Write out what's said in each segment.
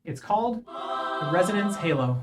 It's called the resonance halo.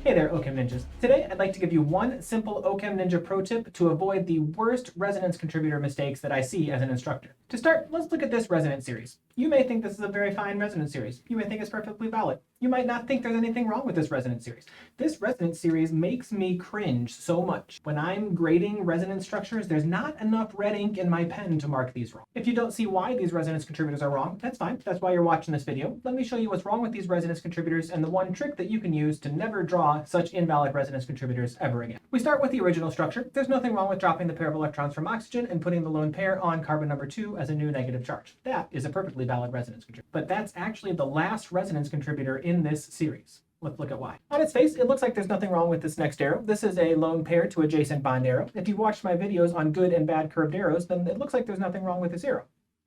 Hey there, OChemNinjas. Today, I'd like to give you one simple OChemNinja pro tip to avoid the worst resonance contributor mistakes that I see as an instructor. To start, let's look at this resonance series. You may think this is a very fine resonance series. You may think it's perfectly valid. You might not think there's anything wrong with this resonance series. This resonance series makes me cringe so much. When I'm grading resonance structures, there's not enough red ink in my pen to mark these wrong. If you don't see why these resonance contributors are wrong, that's fine. That's why you're watching this video. Let me show you what's wrong with these resonance contributors and the one trick that you can use to never draw such invalid resonance contributors ever again. We start with the original structure. There's nothing wrong with dropping the pair of electrons from oxygen and putting the lone pair on carbon number 2 as a new negative charge. That is a perfectly valid resonance contributor. But that's actually the last resonance contributor in this series. Let's look at why. On its face, it looks like there's nothing wrong with this next arrow. This is a lone pair to adjacent bond arrow. If you've watched my videos on good and bad curved arrows, then it looks like there's nothing wrong with this arrow.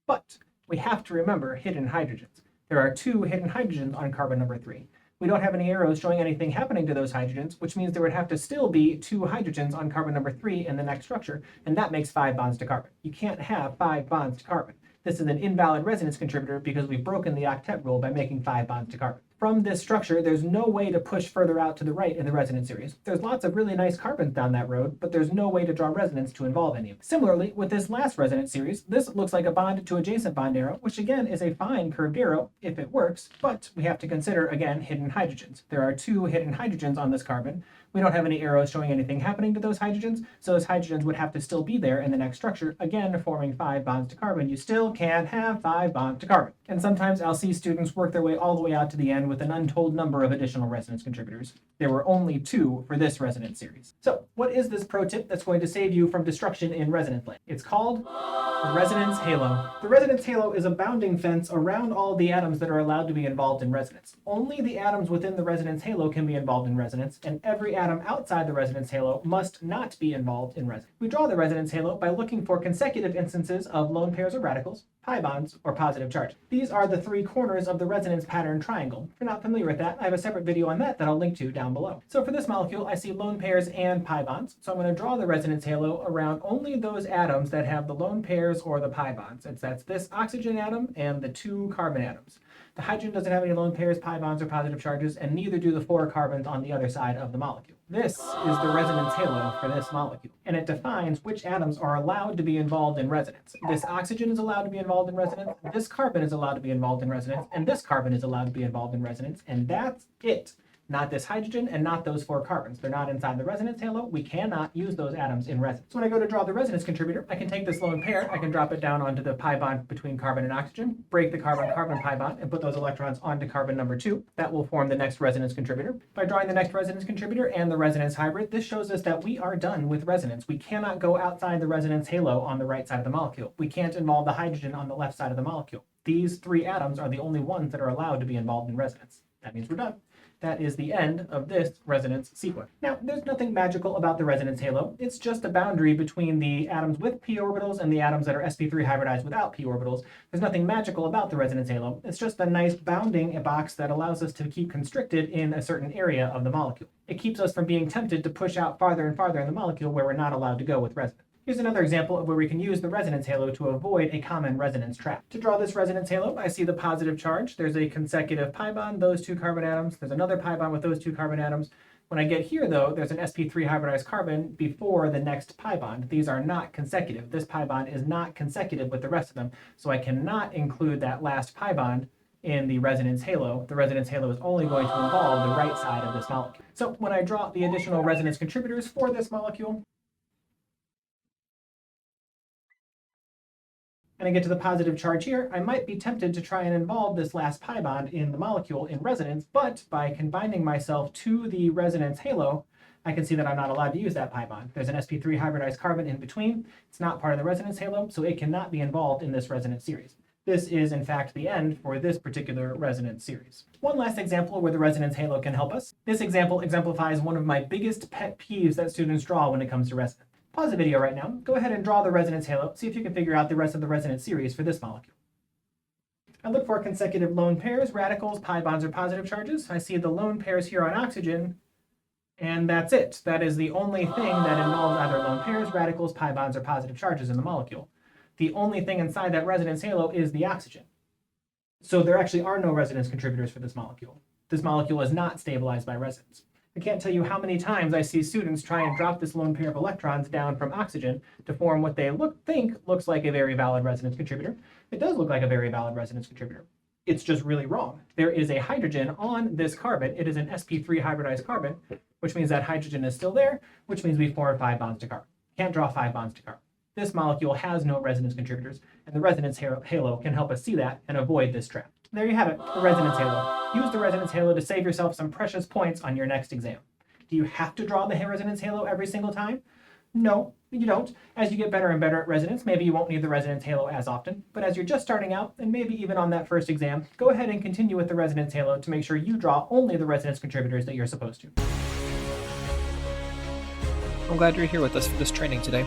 But we have to remember hidden hydrogens. There are 2 hidden hydrogens on carbon number 3. We don't have any arrows showing anything happening to those hydrogens, which means there would have to still be 2 hydrogens on carbon number 3 in the next structure, and that makes 5 bonds to carbon. You can't have 5 bonds to carbon. This is an invalid resonance contributor because we've broken the octet rule by making 5 bonds to carbon. From this structure, there's no way to push further out to the right in the resonance series. There's lots of really nice carbons down that road, but there's no way to draw resonance to involve any of them. Similarly, with this last resonance series, this looks like a bond to adjacent bond arrow, which again is a fine curved arrow if it works, but we have to consider, again, hidden hydrogens. There are 2 hidden hydrogens on this carbon. We don't have any arrows showing anything happening to those hydrogens, so those hydrogens would have to still be there in the next structure, again forming 5 bonds to carbon. You still can't have 5 bonds to carbon. And sometimes I'll see students work their way all the way out to the end with an untold number of additional resonance contributors. There were only 2 for this resonance series. So what is this pro tip that's going to save you from destruction in resonance land? It's called the resonance halo. The resonance halo is a bounding fence around all the atoms that are allowed to be involved in resonance. Only the atoms within the resonance halo can be involved in resonance, and every atom outside the resonance halo must not be involved in resonance. We draw the resonance halo by looking for consecutive instances of lone pairs of radicals, pi bonds, or positive charge. These are the 3 corners of the resonance pattern triangle. If you're not familiar with that, I have a separate video on that I'll link to down below. So for this molecule, I see lone pairs and pi bonds. So I'm going to draw the resonance halo around only those atoms that have the lone pairs or the pi bonds. That's this oxygen atom and the 2 carbon atoms. The hydrogen doesn't have any lone pairs, pi bonds, or positive charges, and neither do the 4 carbons on the other side of the molecule. This is the resonance halo for this molecule, and it defines which atoms are allowed to be involved in resonance. This oxygen is allowed to be involved in resonance, this carbon is allowed to be involved in resonance, and this carbon is allowed to be involved in resonance, and that's it. Not this hydrogen and not those 4 carbons. They're not inside the resonance halo. We cannot use those atoms in resonance. So when I go to draw the resonance contributor, I can take this lone pair, I can drop it down onto the pi bond between carbon and oxygen, break the carbon-carbon pi bond, and put those electrons onto carbon number 2. That will form the next resonance contributor. By drawing the next resonance contributor and the resonance hybrid, this shows us that we are done with resonance. We cannot go outside the resonance halo on the right side of the molecule. We can't involve the hydrogen on the left side of the molecule. These 3 atoms are the only ones that are allowed to be involved in resonance. That means we're done. That is the end of this resonance sequence. Now, there's nothing magical about the resonance halo. It's just a boundary between the atoms with p orbitals and the atoms that are sp3 hybridized without p orbitals. There's nothing magical about the resonance halo. It's just a nice bounding box that allows us to keep constricted in a certain area of the molecule. It keeps us from being tempted to push out farther and farther in the molecule where we're not allowed to go with resonance. Here's another example of where we can use the resonance halo to avoid a common resonance trap. To draw this resonance halo, I see the positive charge. There's a consecutive pi bond, those 2 carbon atoms. There's another pi bond with those 2 carbon atoms. When I get here, though, there's an sp3 hybridized carbon before the next pi bond. These are not consecutive. This pi bond is not consecutive with the rest of them, so I cannot include that last pi bond in the resonance halo. The resonance halo is only going to involve the right side of this molecule. So when I draw the additional resonance contributors for this molecule, and I get to the positive charge here, I might be tempted to try and involve this last pi bond in the molecule in resonance, but by combining myself to the resonance halo, I can see that I'm not allowed to use that pi bond. There's an sp3 hybridized carbon in between. It's not part of the resonance halo, so it cannot be involved in this resonance series. This is, in fact, the end for this particular resonance series. One last example where the resonance halo can help us. This example exemplifies one of my biggest pet peeves that students draw when it comes to resonance. Pause the video right now, go ahead and draw the resonance halo, see if you can figure out the rest of the resonance series for this molecule. I look for consecutive lone pairs, radicals, pi bonds, or positive charges. I see the lone pairs here on oxygen, And that's it. That is the only thing that annuls either lone pairs, radicals, pi bonds, or positive charges in the molecule. The only thing inside that resonance halo is the oxygen. So there actually are no resonance contributors for this molecule. This molecule is not stabilized by resonance. I can't tell you how many times I see students try and drop this lone pair of electrons down from oxygen to form what they think looks like a very valid resonance contributor. It does look like a very valid resonance contributor. It's just really wrong. There is a hydrogen on this carbon. It is an sp3 hybridized carbon, which means that hydrogen is still there, which means we formed 5 bonds to carbon. Can't draw 5 bonds to carbon. This molecule has no resonance contributors, and the resonance halo can help us see that and avoid this trap. There you have it, the resonance halo. Use the resonance halo to save yourself some precious points on your next exam. Do you have to draw the resonance halo every single time? No, you don't. As you get better and better at resonance, maybe you won't need the resonance halo as often, but as you're just starting out, and maybe even on that first exam, go ahead and continue with the resonance halo to make sure you draw only the resonance contributors that you're supposed to. I'm glad you're here with us for this training today.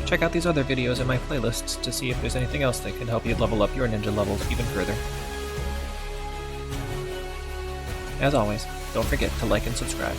Check out these other videos in my playlists to see if there's anything else that can help you level up your ninja levels even further. As always, don't forget to like and subscribe.